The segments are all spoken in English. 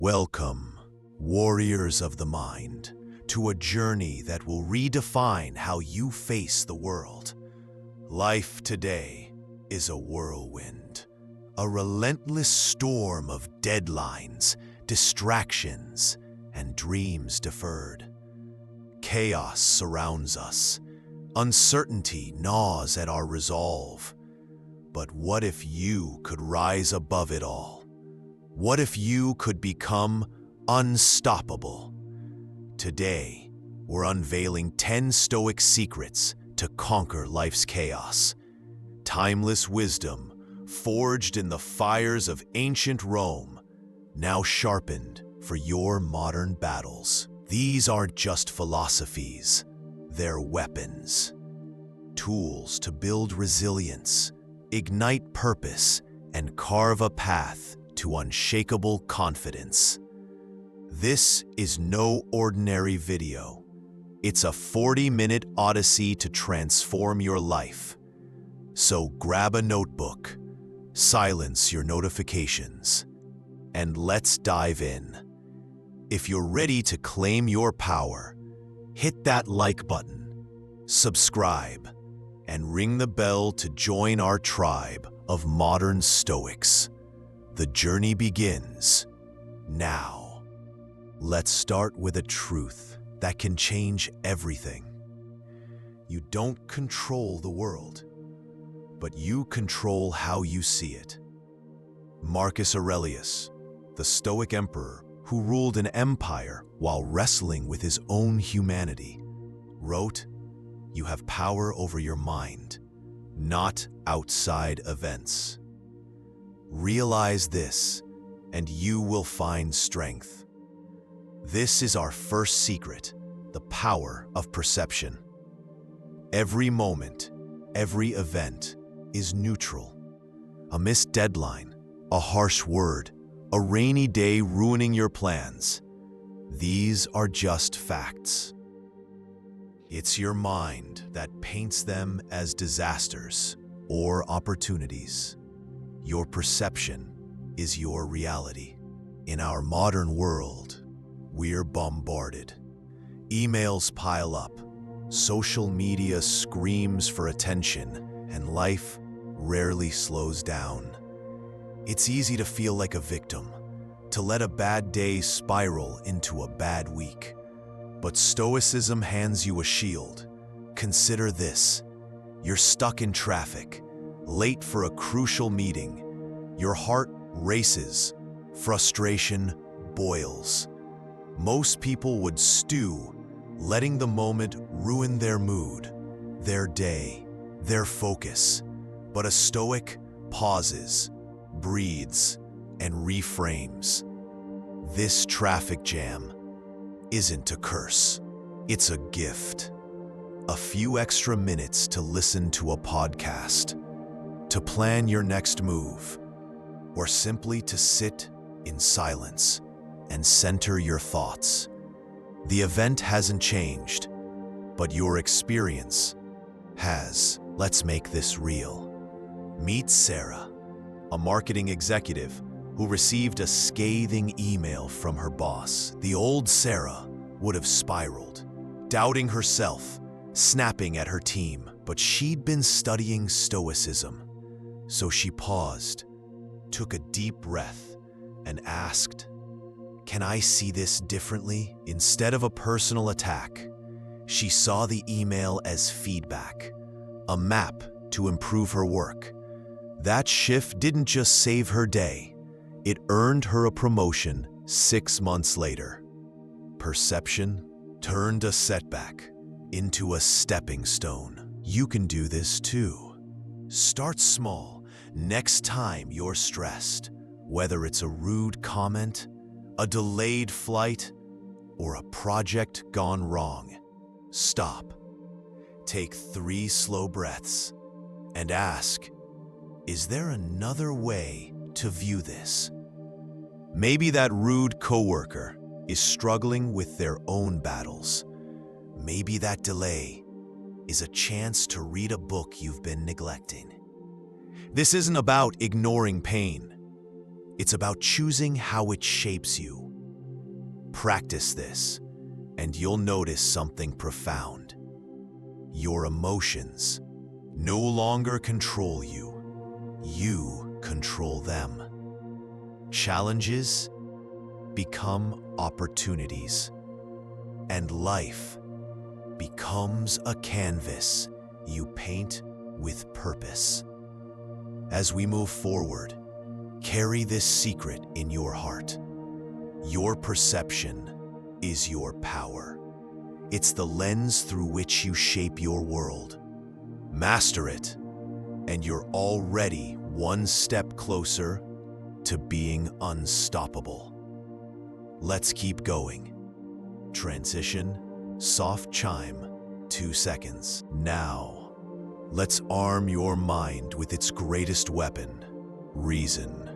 Welcome, warriors of the mind, to a journey that will redefine how you face the world. Life today is a whirlwind, a relentless storm of deadlines, distractions, and dreams deferred. Chaos surrounds us. Uncertainty gnaws at our resolve. But what if you could rise above it all? What if you could become unstoppable? Today, we're unveiling 10 Stoic secrets to conquer life's chaos. Timeless wisdom, forged in the fires of ancient Rome, now sharpened for your modern battles. These aren't just philosophies, they're weapons. Tools to build resilience, ignite purpose, and carve a path to unshakable confidence. This is no ordinary video. It's a 40-minute odyssey to transform your life. So grab a notebook, silence your notifications, and let's dive in. If you're ready to claim your power, hit that like button, subscribe, and ring the bell to join our tribe of modern Stoics. The journey begins now. Let's start with a truth that can change everything. You don't control the world, but you control how you see it. Marcus Aurelius, the Stoic emperor who ruled an empire while wrestling with his own humanity, wrote, "You have power over your mind, not outside events. Realize this, and you will find strength." This is our first secret, the power of perception. Every moment, every event is neutral. A missed deadline, a harsh word, a rainy day ruining your plans. These are just facts. It's your mind that paints them as disasters or opportunities. Your perception is your reality. In our modern world, we're bombarded. Emails pile up, social media screams for attention, and life rarely slows down. It's easy to feel like a victim, to let a bad day spiral into a bad week. But Stoicism hands you a shield. Consider this. You're stuck in traffic, late for a crucial meeting. Your heart races, frustration boils. Most people would stew, letting the moment ruin their mood, their day, their focus. But a Stoic pauses, breathes, and reframes. This traffic jam isn't a curse, it's a gift. A few extra minutes to listen to a podcast, to plan your next move, or simply to sit in silence and center your thoughts. The event hasn't changed, but your experience has. Let's make this real. Meet Sarah, a marketing executive who received a scathing email from her boss. The old Sarah would have spiraled, doubting herself, snapping at her team. But she'd been studying Stoicism, so she paused, took a deep breath, and asked, "Can I see this differently?" Instead of a personal attack, she saw the email as feedback, a map to improve her work. That shift didn't just save her day, it earned her a promotion 6 months later. Perception turned a setback into a stepping stone. You can do this too. Start small. Next time you're stressed, whether it's a rude comment, a delayed flight, or a project gone wrong, stop. Take 3 slow breaths and ask, is there another way to view this? Maybe that rude coworker is struggling with their own battles. Maybe that delay is a chance to read a book you've been neglecting. This isn't about ignoring pain. It's about choosing how it shapes you. Practice this, and you'll notice something profound. Your emotions no longer control you. You control them. Challenges become opportunities, and life becomes a canvas you paint with purpose. As we move forward, carry this secret in your heart. Your perception is your power. It's the lens through which you shape your world. Master it, and you're already one step closer to being unstoppable. Let's keep going. Transition, soft chime, 2 seconds. Now, let's arm your mind with its greatest weapon, reason.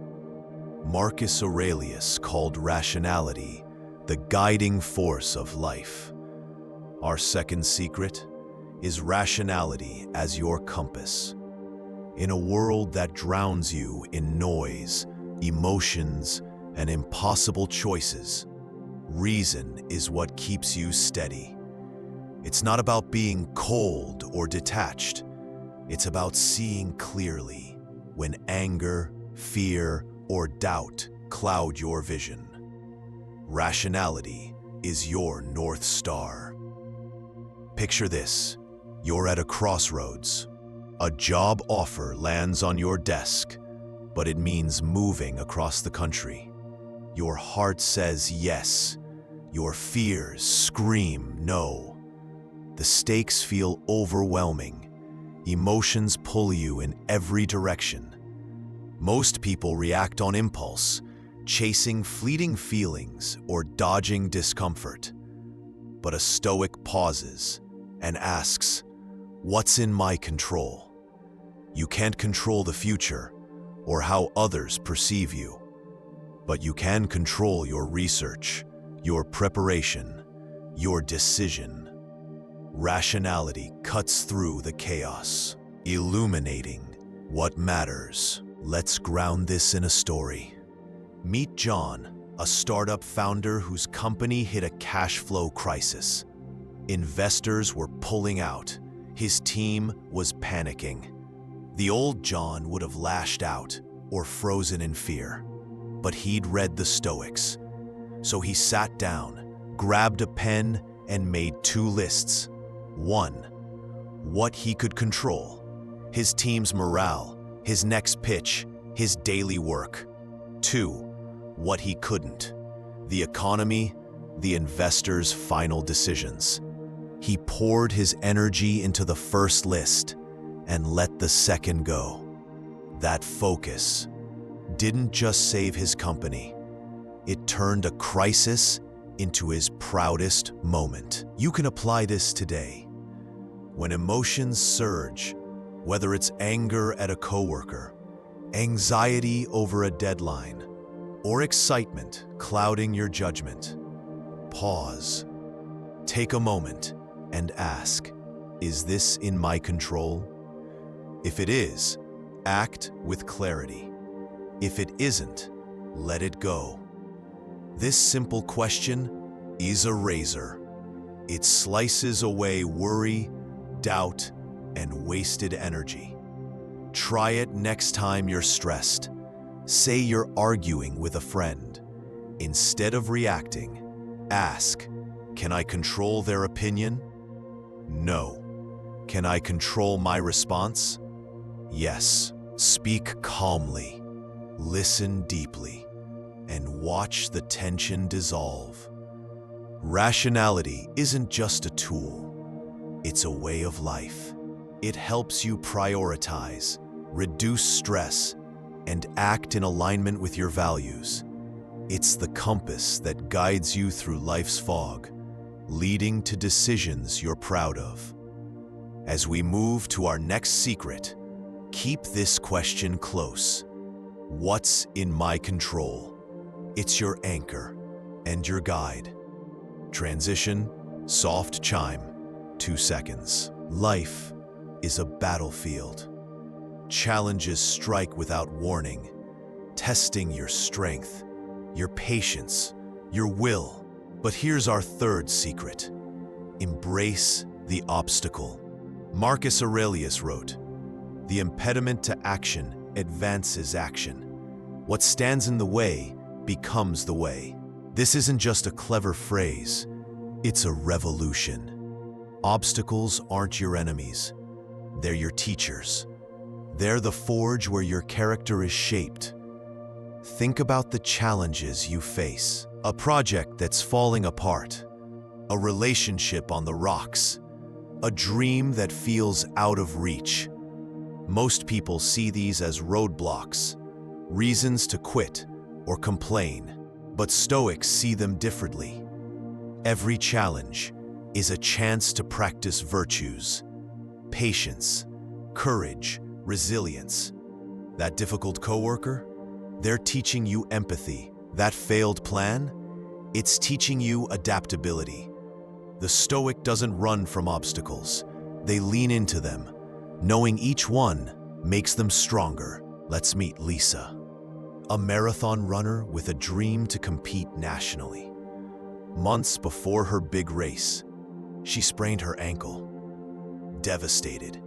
Marcus Aurelius called rationality the guiding force of life. Our second secret is rationality as your compass. In a world that drowns you in noise, emotions, and impossible choices, reason is what keeps you steady. It's not about being cold or detached. It's about seeing clearly when anger, fear, or doubt cloud your vision. Rationality is your North Star. Picture this. You're at a crossroads. A job offer lands on your desk, but it means moving across the country. Your heart says yes. Your fears scream no. The stakes feel overwhelming. Emotions pull you in every direction. Most people react on impulse, chasing fleeting feelings or dodging discomfort. But a Stoic pauses and asks, "What's in my control?" You can't control the future or how others perceive you, but you can control your research, your preparation, your decision. Rationality cuts through the chaos, illuminating what matters. Let's ground this in a story. Meet John, a startup founder whose company hit a cash flow crisis. Investors were pulling out. His team was panicking. The old John would have lashed out or frozen in fear, but he'd read the Stoics. So he sat down, grabbed a pen, and made 2 lists. 1, what he could control, his team's morale, his next pitch, his daily work. 2, what he couldn't, the economy, the investors' final decisions. He poured his energy into the first list and let the second go. That focus didn't just save his company. It turned a crisis into his proudest moment. You can apply this today. When emotions surge, whether it's anger at a coworker, anxiety over a deadline, or excitement clouding your judgment, pause. Take a moment and ask, is this in my control? If it is, act with clarity. If it isn't, let it go. This simple question is a razor. It slices away worry, doubt, and wasted energy. Try it next time you're stressed. Say you're arguing with a friend. Instead of reacting, ask, can I control their opinion? No. Can I control my response? Yes. Speak calmly, listen deeply, and watch the tension dissolve. Rationality isn't just a tool, it's a way of life. It helps you prioritize, reduce stress, and act in alignment with your values. It's the compass that guides you through life's fog, leading to decisions you're proud of. As we move to our next secret, keep this question close. What's in my control? It's your anchor and your guide. Transition, soft chime, 2 seconds. Life is a battlefield. Challenges strike without warning, testing your strength, your patience, your will. But here's our third secret. Embrace the obstacle. Marcus Aurelius wrote, "The impediment to action advances action. What stands in the way becomes the way." This isn't just a clever phrase, it's a revolution. Obstacles aren't your enemies, they're your teachers. They're the forge where your character is shaped. Think about the challenges you face. A project that's falling apart, a relationship on the rocks, a dream that feels out of reach. Most people see these as roadblocks, reasons to quit or complain, but Stoics see them differently. Every challenge is a chance to practice virtues, patience, courage, resilience. That difficult coworker? They're teaching you empathy. That failed plan? It's teaching you adaptability. The Stoic doesn't run from obstacles. They lean into them, knowing each one makes them stronger. Let's meet Lisa, a marathon runner with a dream to compete nationally. Months before her big race, she sprained her ankle. Devastated,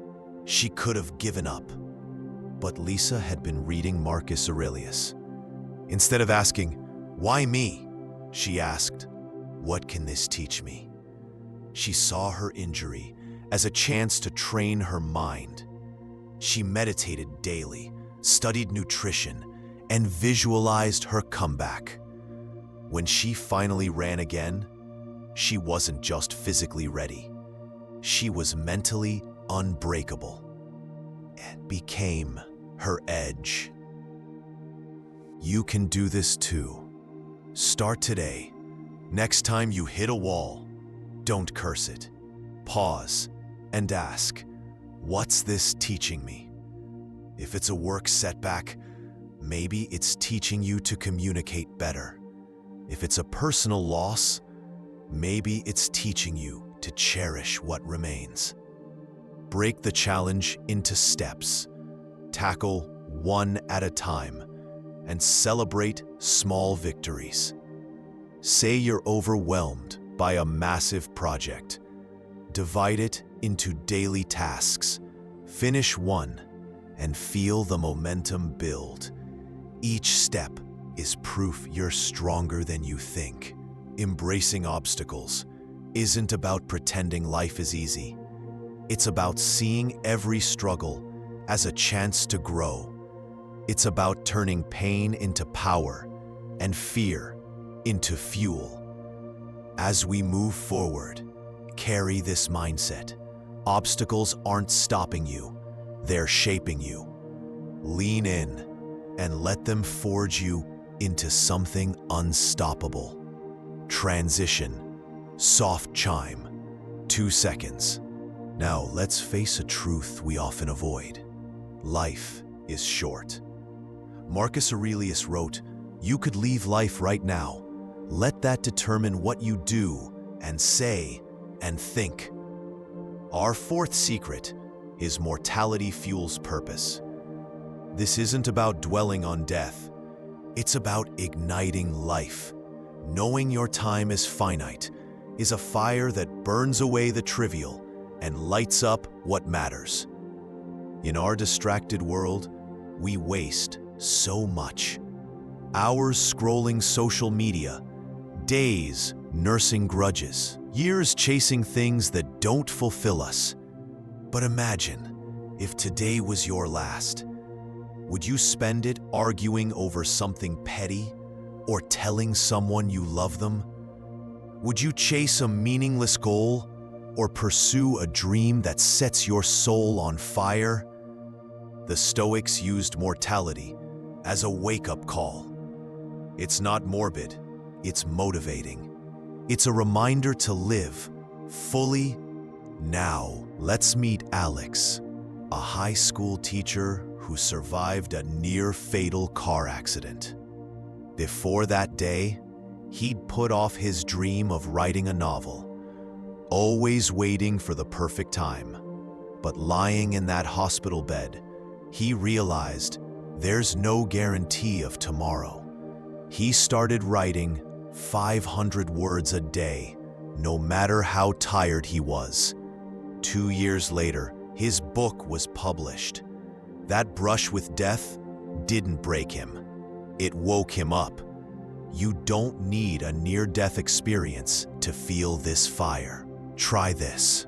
she could have given up. But Lisa had been reading Marcus Aurelius. Instead of asking, "Why me?" she asked, "What can this teach me?" She saw her injury as a chance to train her mind. She meditated daily, studied nutrition, and visualized her comeback. When she finally ran again, she wasn't just physically ready. She was mentally unbreakable. It became her edge. You can do this too. Start today. Next time you hit a wall, don't curse it. Pause and ask, "What's this teaching me?" If it's a work setback, maybe it's teaching you to communicate better. If it's a personal loss, maybe it's teaching you to cherish what remains. Break the challenge into steps. Tackle one at a time and celebrate small victories. Say you're overwhelmed by a massive project. Divide it into daily tasks. Finish one and feel the momentum build. Each step is proof you're stronger than you think. Embracing obstacles isn't about pretending life is easy. It's about seeing every struggle as a chance to grow. It's about turning pain into power and fear into fuel. As we move forward, carry this mindset. Obstacles aren't stopping you, they're shaping you. Lean in and let them forge you into something unstoppable. Transition. Soft chime. 2 seconds. Now let's face a truth we often avoid. Life is short. Marcus Aurelius wrote, "You could leave life right now. Let that determine what you do and say and think." Our fourth secret is mortality fuels purpose. This isn't about dwelling on death. It's about igniting life. Knowing your time is finite is a fire that burns away the trivial and lights up what matters. In our distracted world, we waste so much. Hours scrolling social media, days nursing grudges, years chasing things that don't fulfill us. But imagine if today was your last. Would you spend it arguing over something petty or telling someone you love them? Would you chase a meaningless goal or pursue a dream that sets your soul on fire? The Stoics used mortality as a wake-up call. It's not morbid, it's motivating. It's a reminder to live fully now. Let's meet Alex, a high school teacher who survived a near-fatal car accident. Before that day, he'd put off his dream of writing a novel, always waiting for the perfect time. But lying in that hospital bed, he realized there's no guarantee of tomorrow. He started writing 500 words a day, no matter how tired he was. 2 years later, his book was published. That brush with death didn't break him. It woke him up. You don't need a near-death experience to feel this fire. Try this.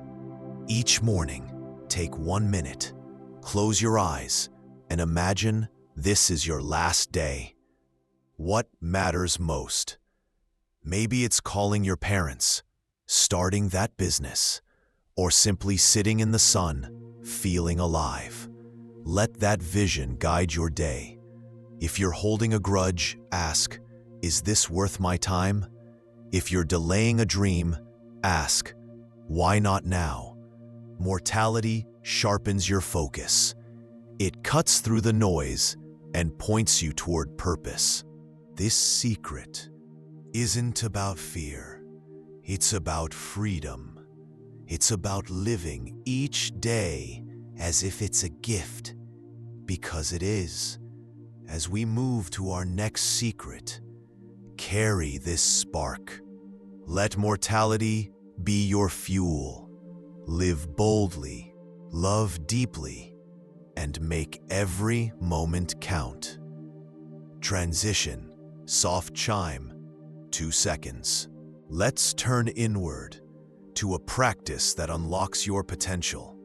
Each morning, take 1 minute, close your eyes, and imagine this is your last day. What matters most? Maybe it's calling your parents, starting that business, or simply sitting in the sun, feeling alive. Let that vision guide your day. If you're holding a grudge, ask, is this worth my time? If you're delaying a dream, ask, why not now? Mortality sharpens your focus. It cuts through the noise and points you toward purpose. This secret isn't about fear. It's about freedom. It's about living each day as if it's a gift, because it is. As we move to our next secret, carry this spark. Let mortality be your fuel. Live boldly, love deeply, and make every moment count. Transition, soft chime, 2 seconds. Let's turn inward to a practice that unlocks your potential.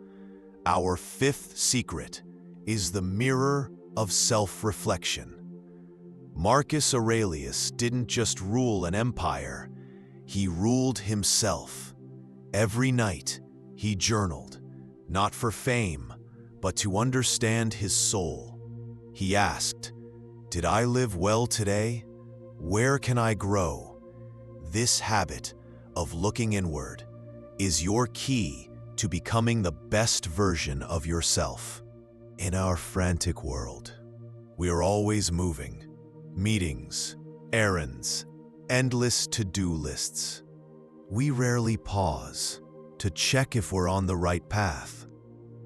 Our 5th secret is the mirror of self-reflection. Marcus Aurelius didn't just rule an empire, he ruled himself. Every night, he journaled, not for fame, but to understand his soul. He asked, did I live well today? Where can I grow? This habit of looking inward is your key to becoming the best version of yourself. In our frantic world, we are always moving. Meetings, errands, endless to-do lists. We rarely pause to check if we're on the right path.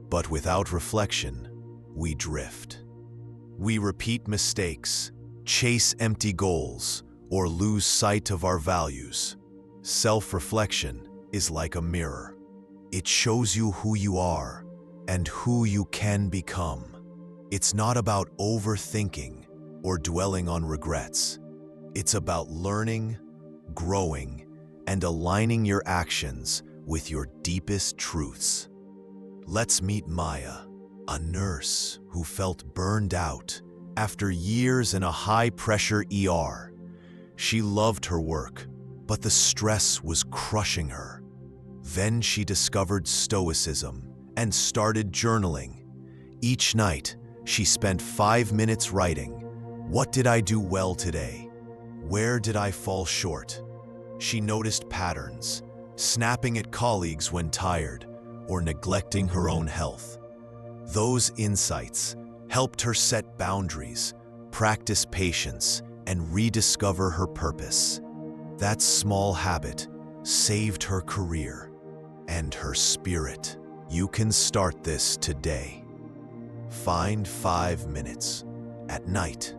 But without reflection, we drift. We repeat mistakes, chase empty goals, or lose sight of our values. Self-reflection is like a mirror. It shows you who you are and who you can become. It's not about overthinking or dwelling on regrets. It's about learning, growing, and aligning your actions with your deepest truths. Let's meet Maya, a nurse who felt burned out after years in a high-pressure ER. She loved her work, but the stress was crushing her. Then she discovered Stoicism and started journaling. Each night, she spent 5 minutes writing, what did I do well today? Where did I fall short? She noticed patterns, snapping at colleagues when tired, or neglecting her own health. Those insights helped her set boundaries, practice patience, and rediscover her purpose. That small habit saved her career and her spirit. You can start this today. Find 5 minutes at night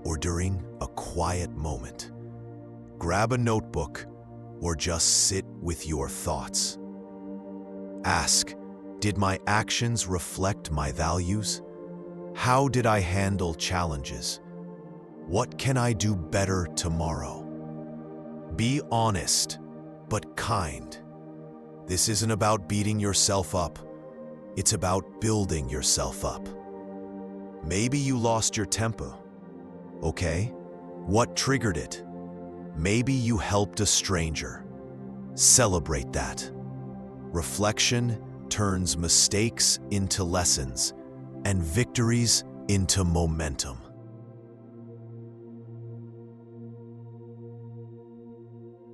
or during a quiet moment. Grab a notebook or just sit with your thoughts. Ask, did my actions reflect my values? How did I handle challenges? What can I do better tomorrow? Be honest, but kind. This isn't about beating yourself up. It's about building yourself up. Maybe you lost your temper. Okay, what triggered it? Maybe you helped a stranger. Celebrate that. Reflection turns mistakes into lessons and victories into momentum.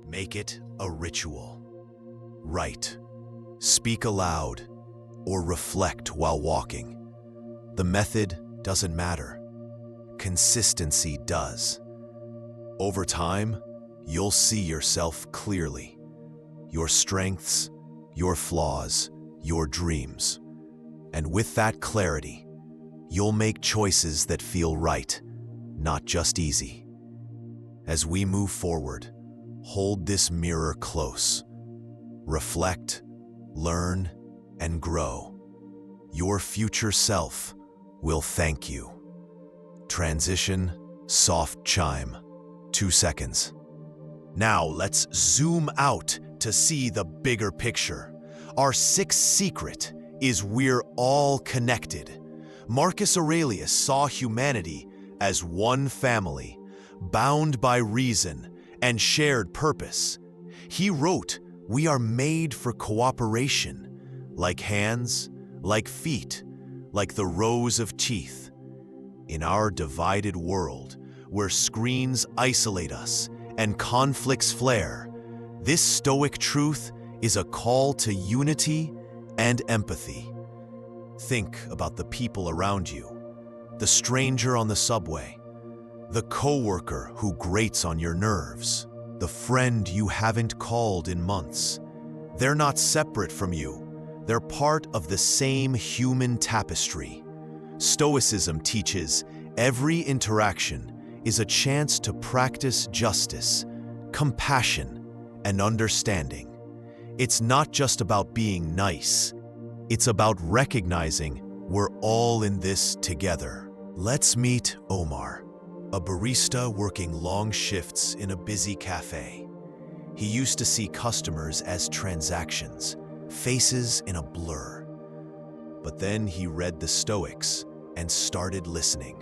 Make it a ritual. Write, speak aloud, or reflect while walking. The method doesn't matter. Consistency does. Over time, you'll see yourself clearly. Your strengths, your flaws, your dreams. And with that clarity, you'll make choices that feel right, not just easy. As we move forward, hold this mirror close. Reflect, learn, and grow. Your future self will thank you. Transition, soft chime, 2 seconds. Now let's zoom out to see the bigger picture. Our sixth secret is we're all connected. Marcus Aurelius saw humanity as one family, bound by reason and shared purpose. He wrote, "We are made for cooperation, like hands, like feet, like the rows of teeth." In our divided world, where screens isolate us and conflicts flare, this Stoic truth is a call to unity and empathy. Think about the people around you, the stranger on the subway, the coworker who grates on your nerves, the friend you haven't called in months. They're not separate from you. They're part of the same human tapestry. Stoicism teaches every interaction is a chance to practice justice, compassion, and understanding. It's not just about being nice. It's about recognizing we're all in this together. Let's meet Omar, a barista working long shifts in a busy cafe. He used to see customers as transactions, faces in a blur. But then he read the Stoics and started listening.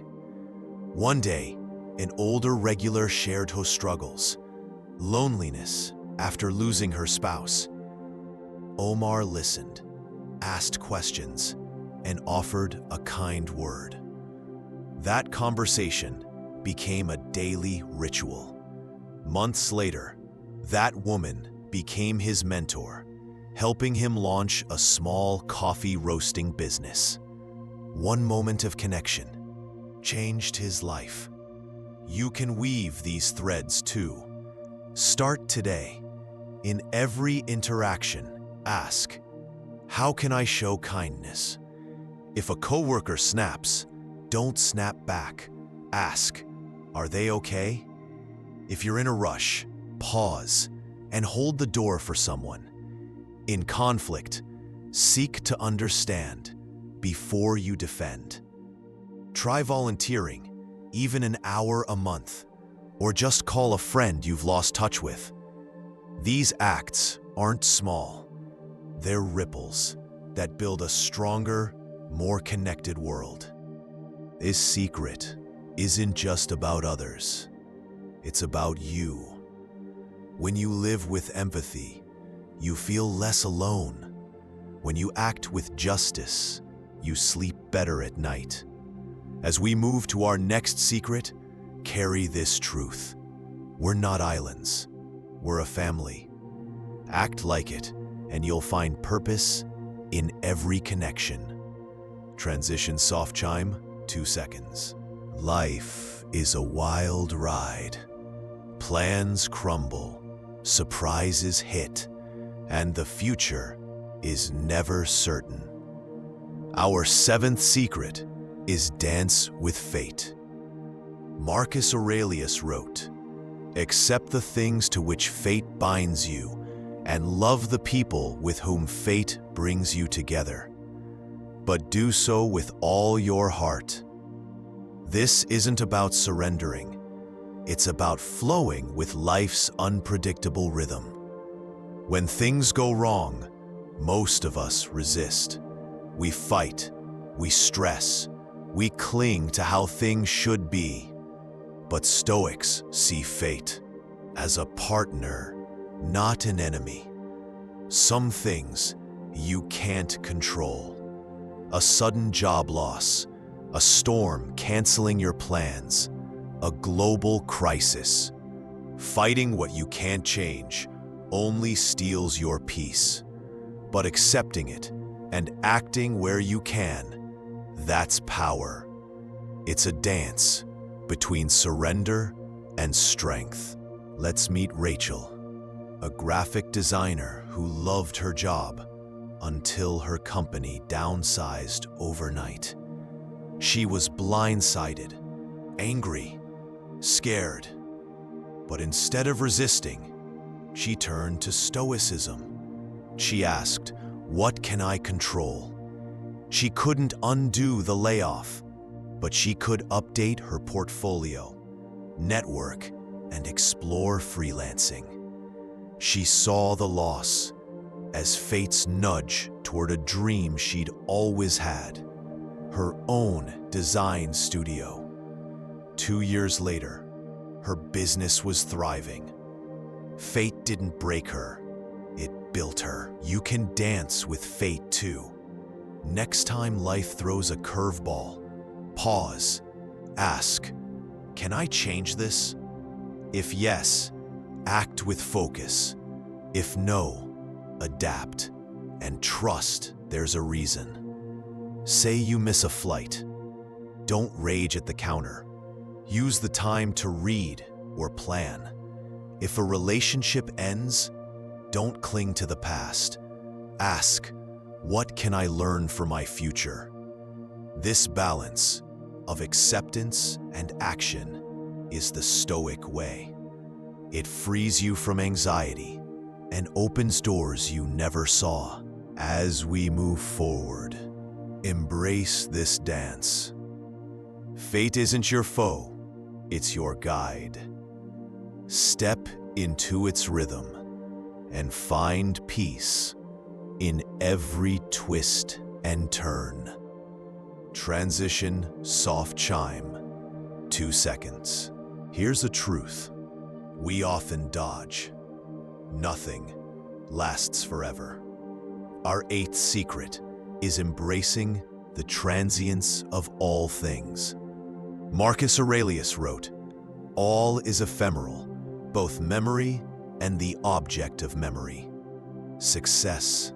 One day, an older regular shared her struggles, loneliness after losing her spouse. Omar listened, asked questions, and offered a kind word. That conversation became a daily ritual. Months later, that woman became his mentor, helping him launch a small coffee roasting business. One moment of connection changed his life. You can weave these threads too. Start today. In every interaction, ask, how can I show kindness? If a coworker snaps, don't snap back. Ask, are they okay? If you're in a rush, pause and hold the door for someone. In conflict, seek to understand before you defend. Try volunteering, even an hour a month, or just call a friend you've lost touch with. These acts aren't small. They're ripples that build a stronger, more connected world. This secret isn't just about others. It's about you. When you live with empathy, you feel less alone. When you act with justice, you sleep better at night. As we move to our next secret, carry this truth. We're not islands. We're a family. Act like it, and you'll find purpose in every connection. Transition soft chime, 2 seconds. Life is a wild ride. Plans crumble, surprises hit, and the future is never certain. Our 7th secret is dance with fate. Marcus Aurelius wrote, "Accept the things to which fate binds you, and love the people with whom fate brings you together. But do so with all your heart." This isn't about surrendering. It's about flowing with life's unpredictable rhythm. When things go wrong, most of us resist. We fight, we stress, we cling to how things should be. But Stoics see fate as a partner, not an enemy. Some things you can't control. A sudden job loss, a storm canceling your plans, a global crisis. Fighting what you can't change only steals your peace. But accepting it and acting where you can, that's power. It's a dance between surrender and strength. Let's meet Rachel, a graphic designer who loved her job until her company downsized overnight. She was blindsided, angry, scared. But instead of resisting, she turned to Stoicism. She asked, "What can I control?" She couldn't undo the layoff, but she could update her portfolio, network, and explore freelancing. She saw the loss as fate's nudge toward a dream she'd always had, her own design studio. 2 years later, her business was thriving. Fate didn't break her, it built her. You can dance with fate too. Next time life throws a curveball, pause, ask, "Can I change this?" If yes, act with focus. If no, adapt and trust there's a reason. Say you miss a flight. Don't rage at the counter. Use the time to read or plan. If a relationship ends, don't cling to the past. Ask, "What can I learn for my future?" This balance of acceptance and action is the Stoic way. It frees you from anxiety and opens doors you never saw. As we move forward, embrace this dance. Fate isn't your foe, it's your guide. Step into its rhythm and find peace in every twist and turn. Transition soft chime, 2 seconds. Here's the truth. We often dodge. Nothing lasts forever. Our 8th secret is embracing the transience of all things. Marcus Aurelius wrote, "All is ephemeral, both memory and the object of memory. Success,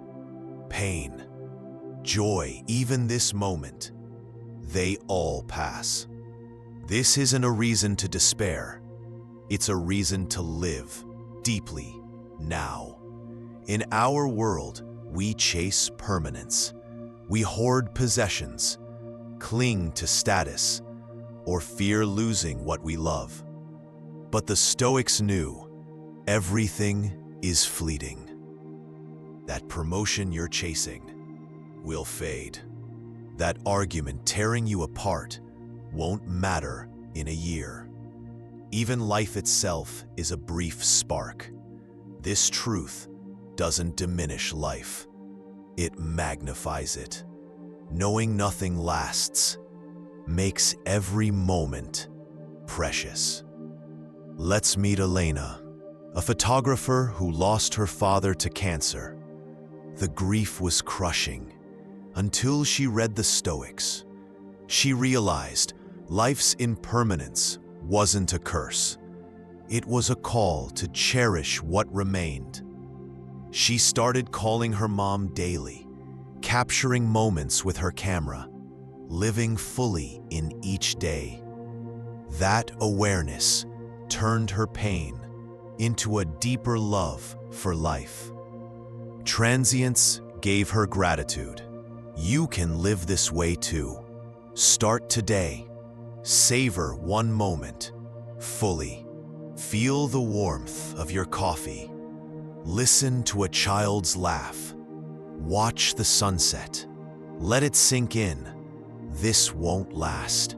pain, joy, even this moment, they all pass." This isn't a reason to despair. It's a reason to live deeply now. In our world, we chase permanence. We hoard possessions, cling to status, or fear losing what we love. But the Stoics knew everything is fleeting. That promotion you're chasing will fade. That argument tearing you apart won't matter in a year. Even life itself is a brief spark. This truth doesn't diminish life. It magnifies it. Knowing nothing lasts makes every moment precious. Let's meet Elena, a photographer who lost her father to cancer. The grief was crushing until she read the Stoics. She realized life's impermanence wasn't a curse. It was a call to cherish what remained. She started calling her mom daily, capturing moments with her camera, living fully in each day. That awareness turned her pain into a deeper love for life. Transience gave her gratitude. You can live this way too. Start today. Savor one moment fully. Feel the warmth of your coffee. Listen to a child's laugh. Watch the sunset. Let it sink in. This won't last.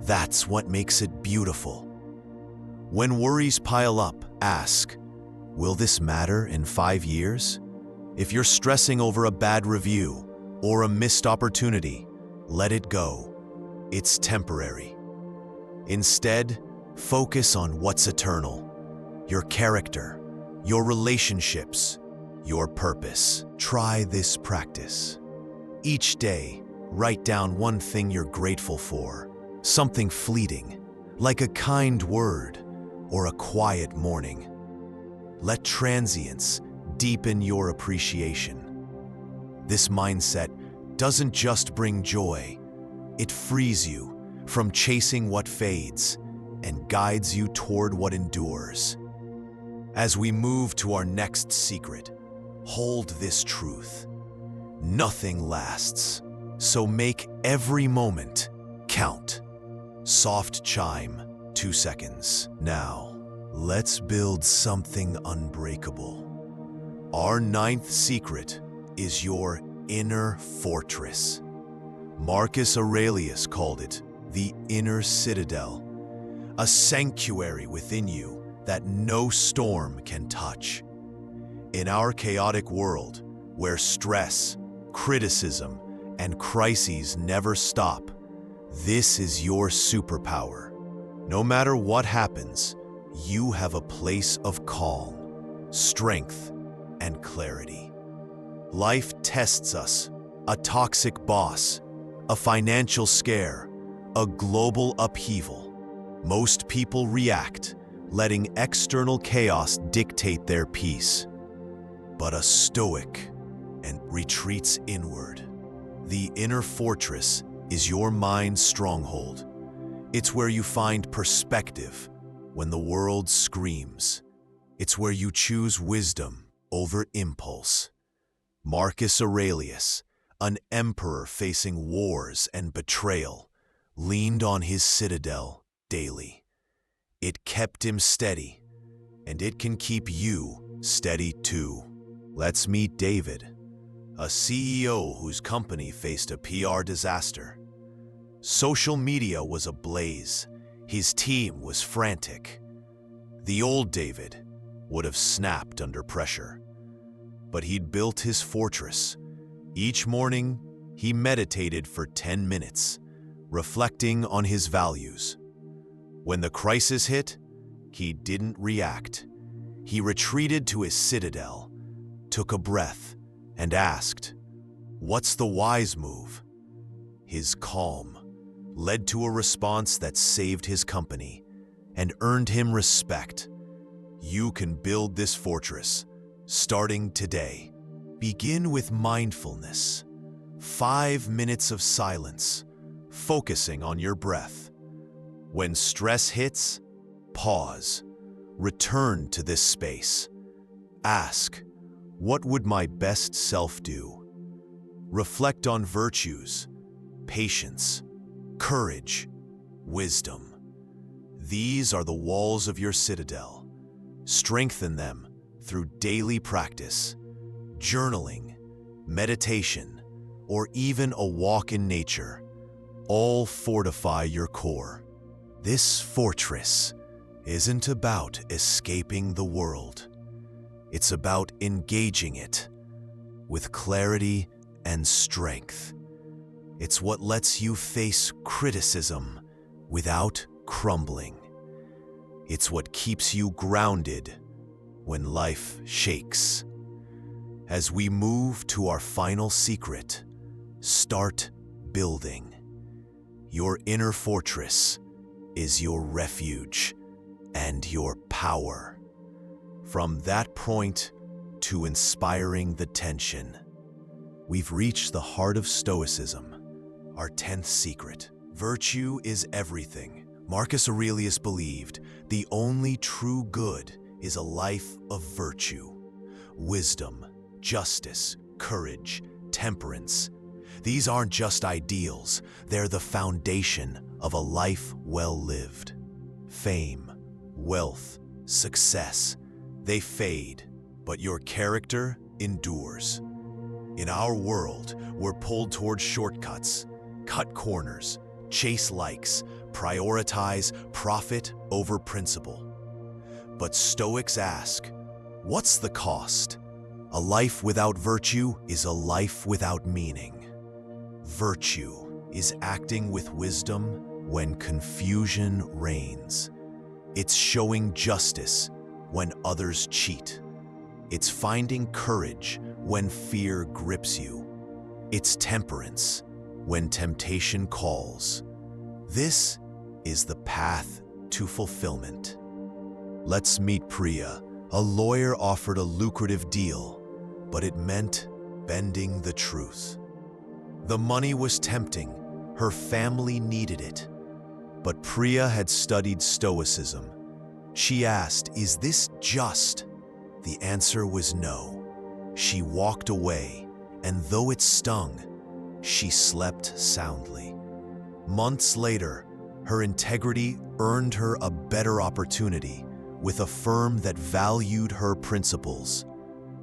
That's what makes it beautiful. When worries pile up, ask, will this matter in 5 years? If you're stressing over a bad review or a missed opportunity, let it go. It's temporary. Instead, focus on what's eternal. Your character, your relationships, your purpose. Try this practice. Each day, write down one thing you're grateful for, something fleeting, like a kind word or a quiet morning. Let transience deepen your appreciation. This mindset doesn't just bring joy, it frees you from chasing what fades and guides you toward what endures. As we move to our next secret, hold this truth. Nothing lasts, so make every moment count. Soft chime, 2 seconds. Now, Let's build something unbreakable. Our ninth secret is your inner fortress. Marcus Aurelius called it the inner citadel, a sanctuary within you that no storm can touch. In our chaotic world, where stress, criticism, and crises never stop, this is your superpower. No matter what happens, you have a place of calm, strength, and clarity. Life tests us, a toxic boss, a financial scare, a global upheaval. Most people react, letting external chaos dictate their peace. But a Stoic and retreats inward. The inner fortress is your mind's stronghold. It's where you find perspective when the world screams. It's where you choose wisdom over impulse. Marcus Aurelius, an emperor facing wars and betrayal, leaned on his citadel daily. It kept him steady, and it can keep you steady too. Let's meet David, a CEO whose company faced a PR disaster. Social media was ablaze. His team was frantic. The old David would have snapped under pressure. But he'd built his fortress. Each morning, he meditated for 10 minutes, reflecting on his values. When the crisis hit, he didn't react. He retreated to his citadel, took a breath, and asked, "What's the wise move?" His calm led to a response that saved his company and earned him respect. You can build this fortress, starting today. Begin with mindfulness. 5 minutes of silence, focusing on your breath. When stress hits, pause. Return to this space. Ask, what would my best self do? Reflect on virtues, patience, courage, wisdom. These are the walls of your citadel. Strengthen them through daily practice, journaling, meditation, or even a walk in nature. All fortify your core. This fortress isn't about escaping the world. It's about engaging it with clarity and strength. It's what lets you face criticism without crumbling. It's what keeps you grounded when life shakes. As we move to our final secret, start building. Your inner fortress is your refuge and your power. From that point to inspiring the tension, we've reached the heart of Stoicism, our 10th secret. Virtue is everything. Marcus Aurelius believed the only true good is a life of virtue. Wisdom, justice, courage, temperance. These aren't just ideals, they're the foundation of a life well lived. Fame, wealth, success, they fade, but your character endures. In our world, we're pulled towards shortcuts, cut corners, chase likes, prioritize profit over principle. But Stoics ask, what's the cost? A life without virtue is a life without meaning. Virtue is acting with wisdom when confusion reigns. It's showing justice when others cheat. It's finding courage when fear grips you. It's temperance when temptation calls. This is the path to fulfillment. Let's meet Priya. A lawyer offered a lucrative deal, but it meant bending the truth. The money was tempting, her family needed it. But Priya had studied Stoicism. She asked, "Is this just?" The answer was no. She walked away, and though it stung, she slept soundly. Months later, her integrity earned her a better opportunity, with a firm that valued her principles.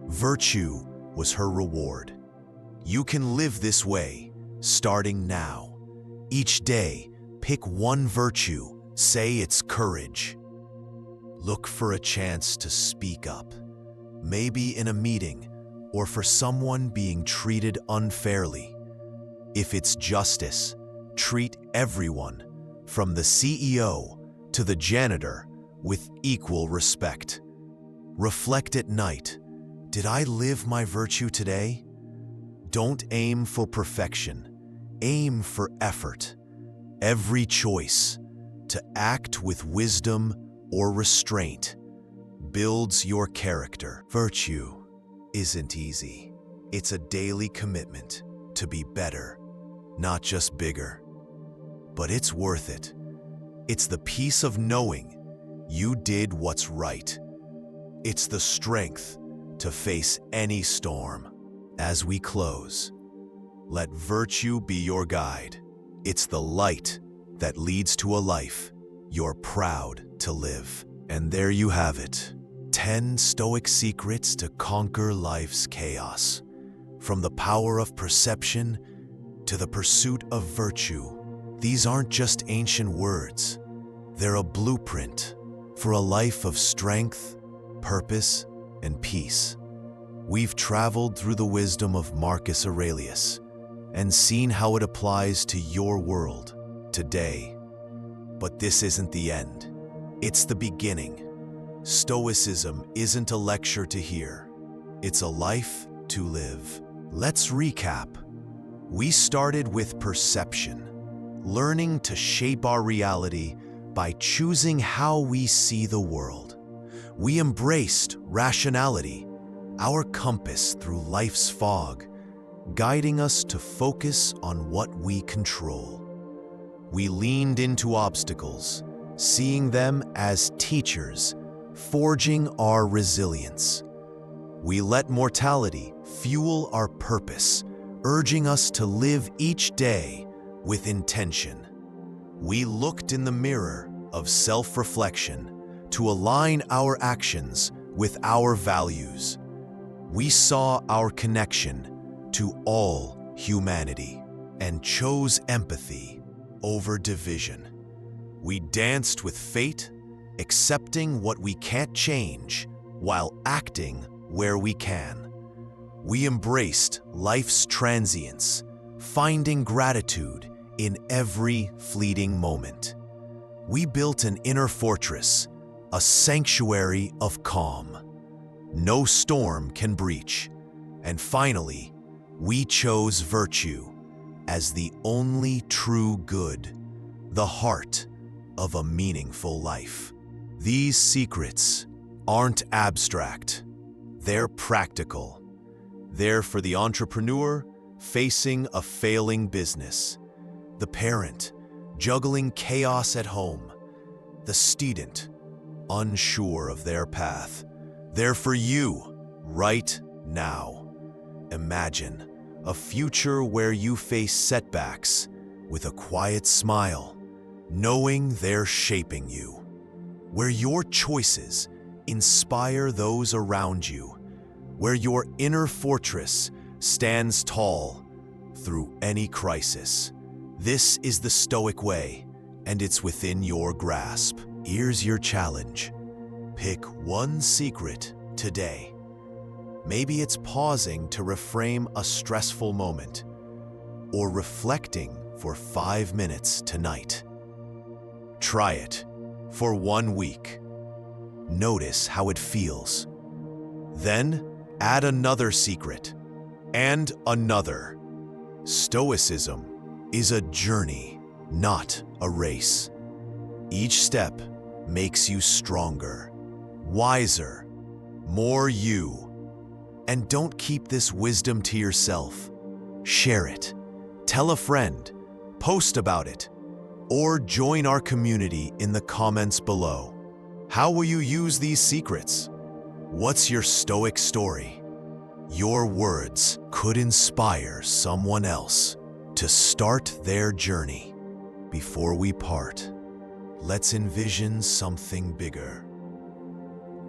Virtue was her reward. You can live this way, starting now. Each day, pick one virtue, say it's courage. Look for a chance to speak up, maybe in a meeting or for someone being treated unfairly. If it's justice, treat everyone, from the CEO to the janitor, with equal respect. Reflect at night. Did I live my virtue today? Don't aim for perfection. Aim for effort. Every choice, to act with wisdom or restraint, builds your character. Virtue isn't easy. It's a daily commitment to be better, not just bigger. But it's worth it. It's the peace of knowing you did what's right. It's the strength to face any storm. As we close, let virtue be your guide. It's the light that leads to a life you're proud to live. And there you have it, 10 Stoic secrets to conquer life's chaos. From the power of perception to the pursuit of virtue, these aren't just ancient words. They're a blueprint for a life of strength, purpose, and peace. We've traveled through the wisdom of Marcus Aurelius and seen how it applies to your world today. But this isn't the end. It's the beginning. Stoicism isn't a lecture to hear. It's a life to live. Let's recap. We started with perception, learning to shape our reality by choosing how we see the world. We embraced rationality, our compass through life's fog, guiding us to focus on what we control. We leaned into obstacles, seeing them as teachers, forging our resilience. We let mortality fuel our purpose, urging us to live each day with intention. We looked in the mirror of self-reflection to align our actions with our values. We saw our connection to all humanity and chose empathy over division. We danced with fate, accepting what we can't change while acting where we can. We embraced life's transience, finding gratitude in every fleeting moment. We built an inner fortress, a sanctuary of calm. No storm can breach. And finally, we chose virtue as the only true good, the heart of a meaningful life. These secrets aren't abstract. They're practical. They're for the entrepreneur facing a failing business, the parent juggling chaos at home, the student unsure of their path. They're for you right now. Imagine a future where you face setbacks with a quiet smile, knowing they're shaping you, where your choices inspire those around you, where your inner fortress stands tall through any crisis. This is the Stoic way, and it's within your grasp. Here's your challenge. Pick one secret today. Maybe it's pausing to reframe a stressful moment, or reflecting for 5 minutes tonight. Try it for 1 week. Notice how it feels. Then add another secret, and another. Stoicism is a journey, not a race. Each step makes you stronger, wiser, more you. And don't keep this wisdom to yourself. Share it. Tell a friend. Post about it. Or join our community in the comments below. How will you use these secrets? What's your Stoic story? Your words could inspire someone else to start their journey. Before we part, let's envision something bigger.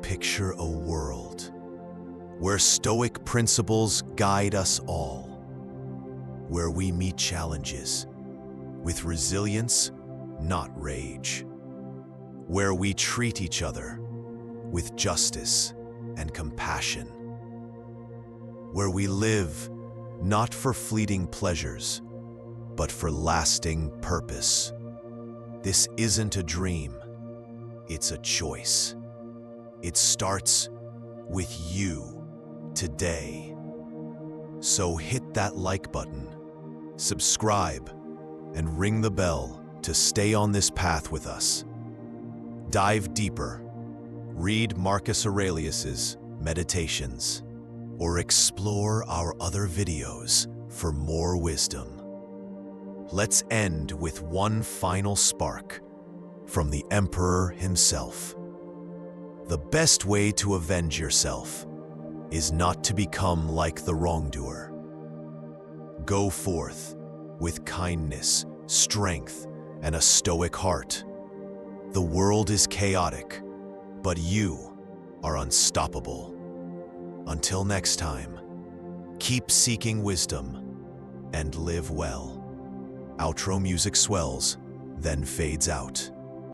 picture a world where Stoic principles guide us all, where we meet challenges with resilience, not rage, where we treat each other with justice and compassion, where we live not for fleeting pleasures, but for lasting purpose. This isn't a dream, it's a choice. It starts with you today. So hit that like button, subscribe, and ring the bell to stay on this path with us. Dive deeper, read Marcus Aurelius's Meditations, or explore our other videos for more wisdom. Let's end with one final spark from the Emperor himself. The best way to avenge yourself is not to become like the wrongdoer. Go forth with kindness, strength, and a stoic heart. The world is chaotic, but you are unstoppable. Until next time, keep seeking wisdom and live well. Outro music swells, then fades out.